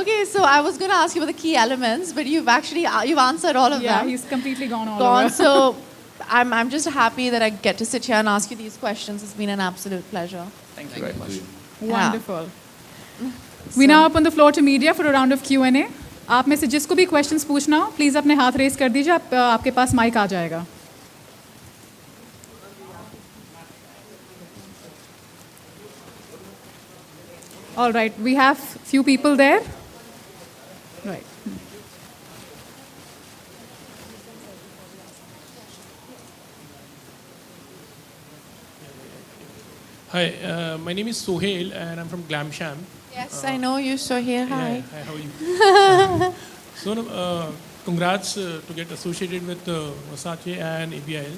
Okay, so I was going to ask you about the key elements, but you've answered all of Yeah, them. he's completely gone all Gone. over. So I'm just happy that I get to sit here and ask you these questions. It's been an absolute pleasure. Thank you very much. Wonderful. We now open the floor to media for a round of Q&A. आप में से जिसको भी questions पूछना हो, please अपने हाथ raise कर दीजिए. आपके पास mic आ जाएगा. All right, we have few people there. Right. Hi, my name is Sohail and I'm from Glamsham. Yes, I know you, so here. Hi. Yeah, hi, how are you? So, congrats to get associated with Versace and ABIL.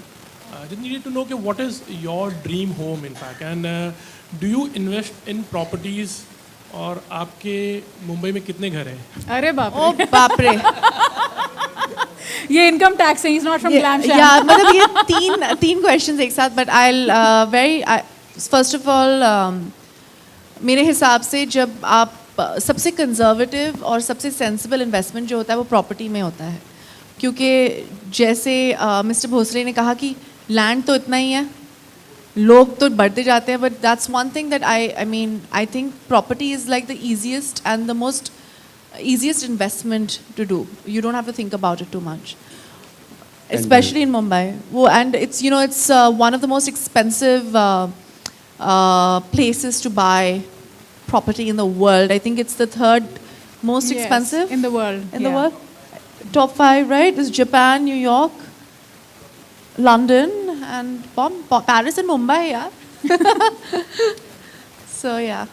Just needed to know okay, what is your dream home, in fact, and do you invest in properties? और आपके मुंबई में कितने घर हैं? अरे बाप रे. Oh, बाप रे. ये income tax है. He's not from Glamsham. Yeah, मतलब ये तीन questions एक साथ, but I'll first of all मेरे हिसाब से जब आप सबसे कंजर्वेटिव और सबसे सेंसिबल इन्वेस्टमेंट जो होता है वो प्रॉपर्टी में होता है, क्योंकि जैसे मिस्टर भोसले ने कहा कि लैंड तो इतना ही है, लोग तो बढ़ते जाते हैं, but that's one thing that I think property is like the easiest and the most easiest investment to do. You don't have to think about it too much, especially in Mumbai. And it's it's one of the most expensive places to buy property in the world. I think it's the third most expensive in the world. In the world, top 5, right? Is Japan, New York, London, and Paris and Mumbai. Yeah. So yeah.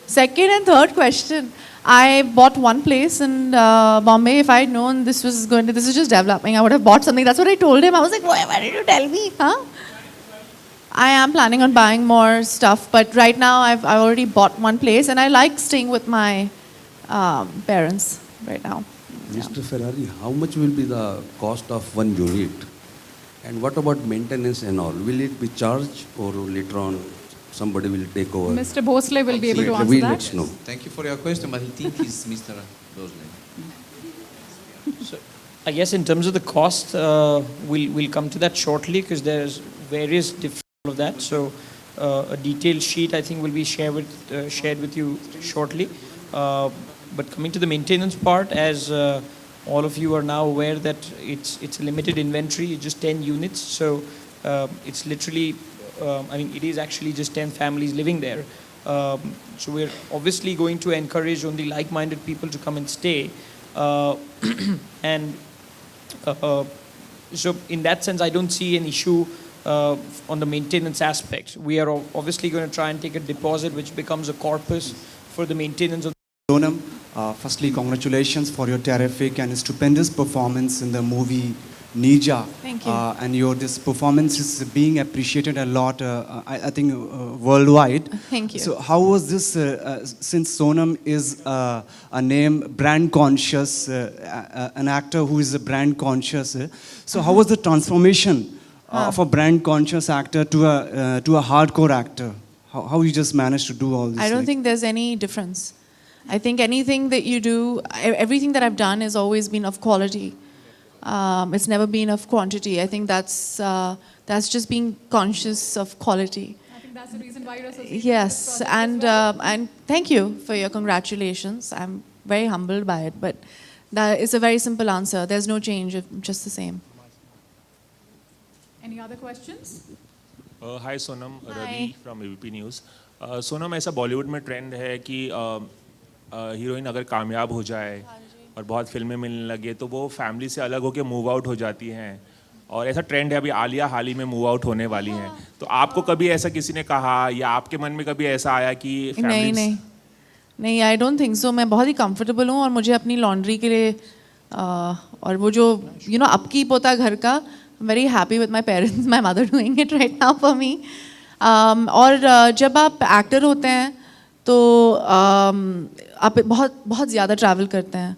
Second and third question. I bought one place in Bombay. If I had known this is just developing, I would have bought something. That's what I told him. I was like, why did you tell me? Huh? I am planning on buying more stuff, but right now I've already bought one place, and I like staying with my parents right now. Mr. Ferrari, how much will be the cost of one unit? And what about maintenance and all? Will it be charged or later on somebody will take over? Mr. Bhosle will be able to answer that. Let's know. Thank you for your question, but I think it's Mr. Bhosle. So, I guess in terms of the cost, we'll come to that shortly because there's various different of that. So a detailed sheet I think will be shared with you shortly. But coming to the maintenance part, as all of you are now aware that it's a limited inventory, just 10 units. So it's literally, it is actually just 10 families living there. So we're obviously going to encourage only like-minded people to come and stay. And so in that sense, I don't see an issue on the maintenance aspect. We are obviously going to try and take a deposit which becomes a corpus for the maintenance of Sonam, firstly, congratulations for your terrific and stupendous performance in the movie Nija. Thank you. And this performance is being appreciated a lot, I think, worldwide. Thank you. So how was this, since Sonam is a name brand conscious, an actor who is a brand conscious, so how was the transformation of a brand conscious actor to a hardcore actor? How you just managed to do all this? I don't think there's any difference. I think anything that you do, everything that I've done has always been of quality. It's never been of quantity. I think that's just being conscious of quality. I think that's the reason why you're associated. Yes, and thank you for your congratulations. I'm very humbled by it, but that is a very simple answer. There's no change, just the same. Any other questions? Hi Sonam, Hi. Ravi from ABP News. Sonam, ऐसा बॉलीवुड में trend है कि heroine अगर कामयाब हो जाए और बहुत फिल्में मिलने लगे तो वो फैमिली से अलग होकर मूव आउट हो जाती हैं, और ऐसा ट्रेंड है अभी आलिया हाल ही में मूव आउट होने वाली हैं, तो आपको कभी ऐसा किसी ने कहा या आपके मन में कभी ऐसा आया कि नहीं, आई डोंट थिंक सो. मैं बहुत ही कंफर्टेबल हूँ और मुझे अपनी लॉन्ड्री के लिए और वो जो अपकीप होता है घर का, very happy with my parents, my mother doing it right now for me. और जब आप एक्टर होते हैं तो आप बहुत ज़्यादा ट्रैवल करते हैं.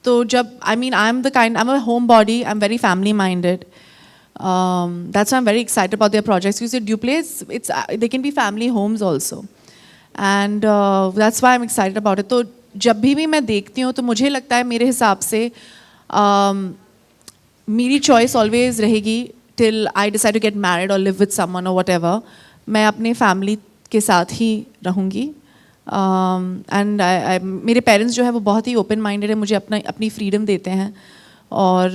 तो जब I'm a homebody, I'm very family minded. That's why I'm very excited about their projects. You said Duplace, they can be family homes also. And that's why I am excited about it. तो जब भी मैं देखती हूँ तो मुझे लगता है मेरे हिसाब से मेरी चॉइस ऑलवेज रहेगी till I decide to get married और लिव विद समवन और व्हाटएवर. मैं अपने फैमिली के साथ ही रहूँगी. एंड मेरे पेरेंट्स जो है वो बहुत ही ओपन माइंडेड है, मुझे अपनी फ्रीडम देते हैं. और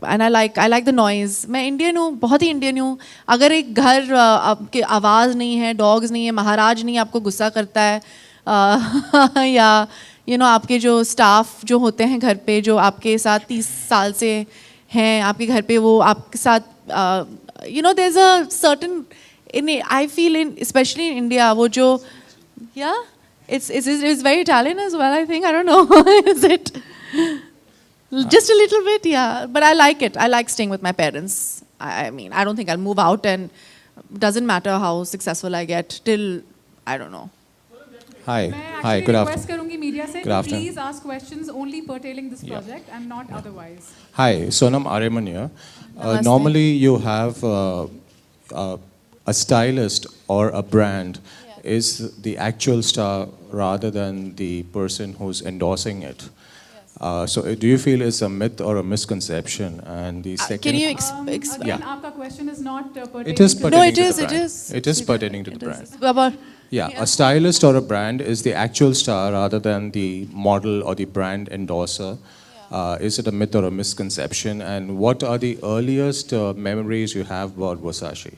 and I like the noise. मैं इंडियन हूँ, बहुत ही इंडियन हूँ. अगर एक घर आपके आवाज़ नहीं है, डॉग्स नहीं है, महाराज नहीं आपको गुस्सा करता है या आपके जो स्टाफ जो होते हैं घर पे जो आपके साथ 30 साल से हैं आपके घर पे, वो आपके साथ there is a certain in I feel in specially in India वो जो it's very Italian as well, I think. I don't know. Is it? Just a little bit, yeah. But I like it. I like staying with my parents. I mean, I don't think I'll move out, and doesn't matter how successful I get till, I don't know. Hi. मैं Hi. actually Good request afternoon. करूंगी media से Good afternoon. please ask questions only pertaining this project and not otherwise. Hi. Sonam Ariman here. Namaste. Normally, you have a stylist or a brand is the actual star rather than the person who's endorsing it. So, do you feel it's a myth or a misconception? And the second, Can you Again, Yeah. आपका question is not pertaining it is to pertaining it to is, the it brand. is. It is pertaining to the brand. About Yeah, a stylist or a brand is the actual star rather than the model or the brand endorser. Is it a myth or a misconception? And what are the earliest memories you have about Versace?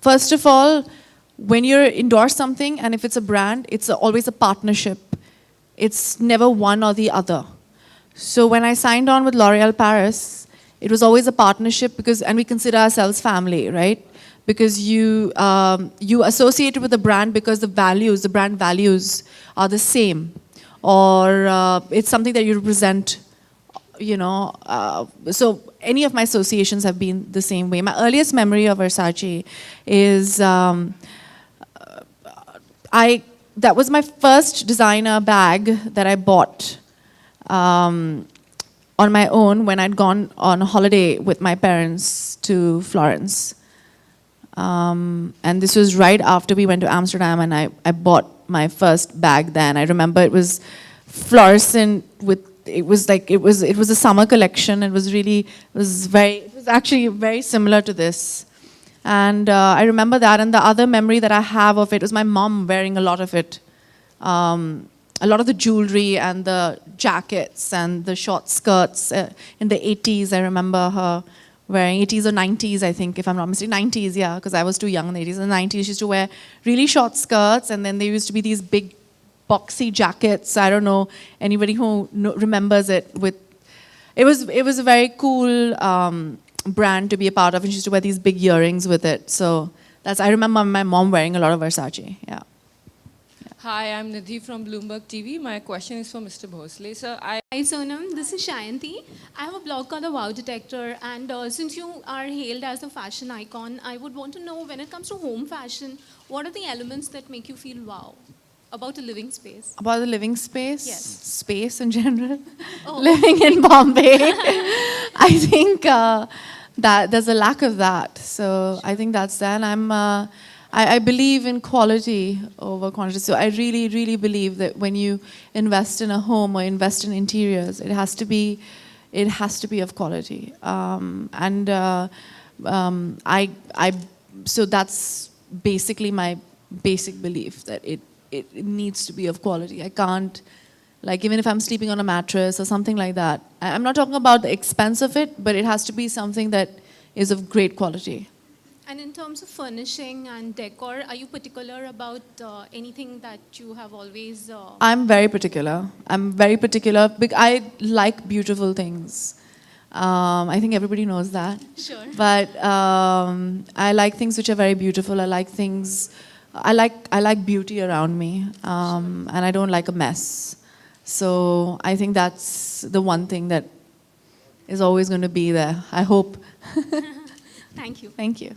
First of all, when you endorse something and if it's a brand, it's always a partnership. It's never one or the other. So when I signed on with L'Oréal Paris, it was always a partnership and we consider ourselves family, right? Because you associate it with the brand because the brand values are the same, or it's something that you represent. So any of my associations have been the same way. My earliest memory of Versace is that was my first designer bag that I bought on my own when I'd gone on a holiday with my parents to Florence. And this was right after we went to Amsterdam, and I bought my first bag then. I remember it was fluorescent it was a summer collection. It was actually very similar to this. And I remember that, and the other memory that I have of it was my mom wearing a lot of it. A lot of the jewelry and the jackets and the short skirts in the 80s. I remember her wearing 80s or 90s, I think, if I'm not mistaken. 90s, yeah, because I was too young in the 80s. In the 90s, she used to wear really short skirts, and then there used to be these big boxy jackets. I don't know anybody who remembers it. It was a very cool brand to be a part of, and she used to wear these big earrings with it. So I remember my mom wearing a lot of Versace. Yeah. Hi, I'm Nidhi from Bloomberg TV. My question is for Mr. Bhosle. Sir, Hi Sonam, this is Shayanti. I have a blog called The Wow Detector, and since you are hailed as a fashion icon, I would want to know, when it comes to home fashion, what are the elements that make you feel wow about a living space? About the living space? Yes. Space in general? Oh. Living in Bombay. I think that there's a lack of that. So I think that's that. And I believe in quality over quantity. So I really, really believe that when you invest in a home or invest in interiors, it has to be of quality. So that's basically my basic belief, that it needs to be of quality. I can't, like, even if I'm sleeping on a mattress or something like that, I'm not talking about the expense of it, but it has to be something that is of great quality. And in terms of furnishing and decor, are you particular about anything that you have always... I'm very particular. I like beautiful things. I think everybody knows that. Sure. But I like things which are very beautiful. I like beauty around me, and I don't like a mess. So I think that's the one thing that is always going to be there. I hope. Thank you. Thank you.